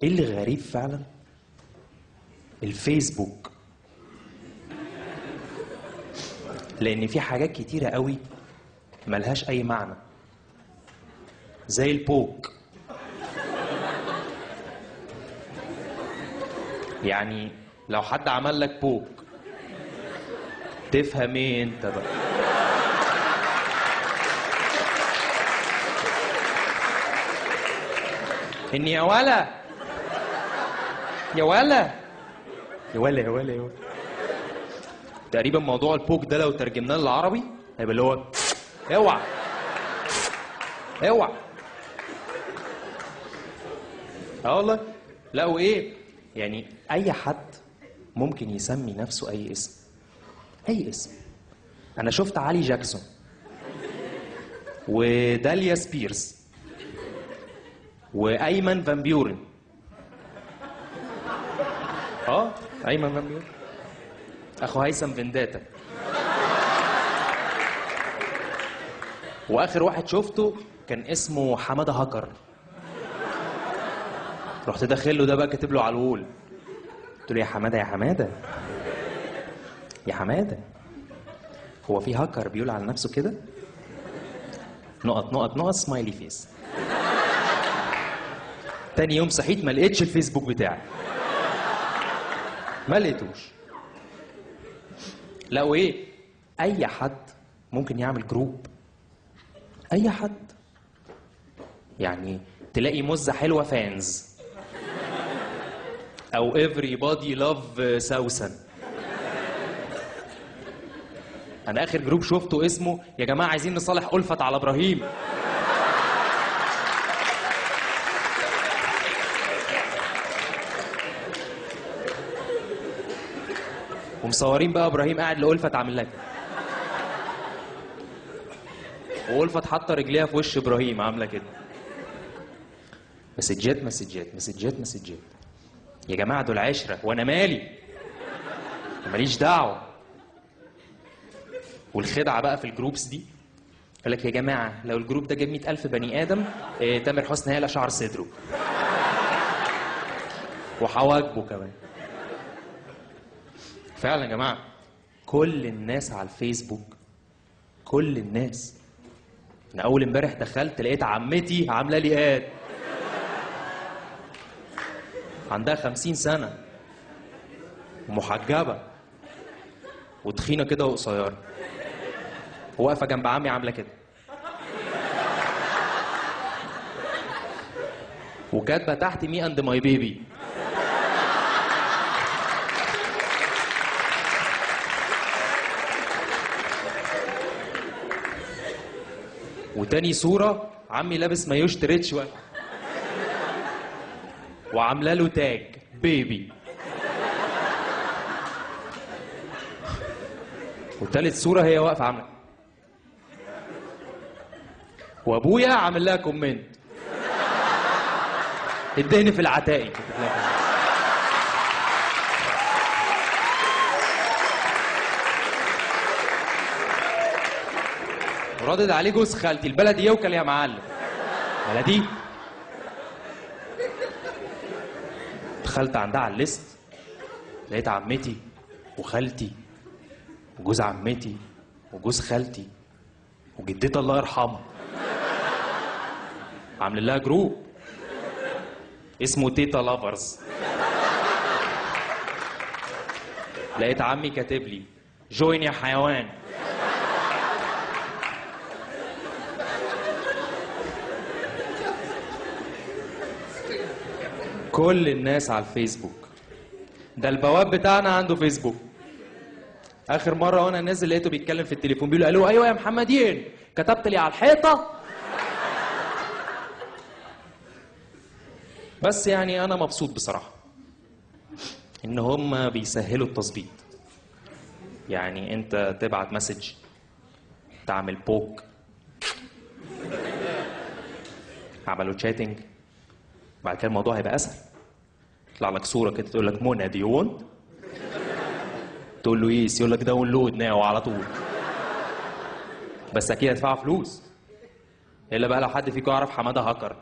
ايه اللي غريب فعلا؟ الفيسبوك، لان في حاجات كتيره قوي ملهاش اي معنى، زي البوك. يعني لو حد عمل لك بوك تفهم ايه انت بقى؟ ان يا ولا يا ولا يا ولا يا ولا يا ولا. تقريبا موضوع البوك ده لو ترجمناه للعربي هيبقى اللي هو اوعى اوعى. اه والله. لا وايه يعني، اي حد ممكن يسمي نفسه اي اسم، اي اسم. انا شفت علي جاكسون وداليا سبيرز وايمن فان بيورن. ايمن فان بيورن اخو هيثم فينداتا. واخر واحد شفته كان اسمه حماده هكر، رحت داخل له ده بقى كاتب له على الوول، قلت له يا حماده يا حماده يا حماده، هو في هاكر بيقول على نفسه كده؟ نقط نقط نقط سمايلي فيس. تاني يوم صحيت ما لقيتش الفيسبوك بتاعي، ما لقيتوش. لا وايه، اي حد ممكن يعمل جروب، اي حد. يعني تلاقي مزة حلوة فانز، او everybody love سوسن. انا اخر جروب شفته اسمه يا جماعة عايزين نصالح ألفت على ابراهيم. ومصورين بقى ابراهيم قاعد لألفت عامل لك، وألفت حاطه رجليها في وش ابراهيم عامله كده. مسجات مسجات مسجات مسجات. يا جماعه دول عشره وانا مالي، ماليش دعوه. والخدعه بقى في الجروبس دي، قال لك يا جماعه لو الجروب ده جاب 100,000 بني ادم، تامر حسني هيقلع شعر صدره وحواجبه كمان. فعلا يا جماعه كل الناس على الفيسبوك، كل الناس. انا اول امبارح دخلت لقيت عمتي عامله لي اد، عندها 50 سنه ومحجبه وتخينه كده وقصيره، وواقفه جنب عمي عامله كده، وكاتبه تحت مي اند ماي بيبي. وتاني صورة عمي لابس مايو اشتريتش وعامله له تاج بيبي. وتالت صورة هي واقفة عاملة، وابويا عامل لها كومنت ادهني في العتاقي. ردد عليه جوز خالتي البلدي يوكل يا معلم. بلدي. دخلت عندها على الليست، لقيت عمتي وخالتي وجوز عمتي وجوز خالتي وجدتي الله يرحمها عامل لها جروب اسمه تيتا لافرز. لقيت عمي كاتب لي جوين يا حيوان. كل الناس على الفيسبوك. ده البواب بتاعنا عنده فيسبوك. اخر مره وانا نازل لقيته بيتكلم في التليفون بيقول الو ايوه يا محمدين كتبت لي على الحيطه. بس يعني انا مبسوط بصراحه ان هم بيسهلوا التظبيط. يعني انت تبعت مسج، تعمل بوك، عملوا تشاتنج، بعد كده الموضوع هيبقى اسهل. يطلع لك صوره كده تقول لك منى دي وونت، تقول له يس يقول لك داونلود ناو على طول. بس اكيد هتدفع فلوس، الا بقى لو حد فيكم يعرف حماده هاكر.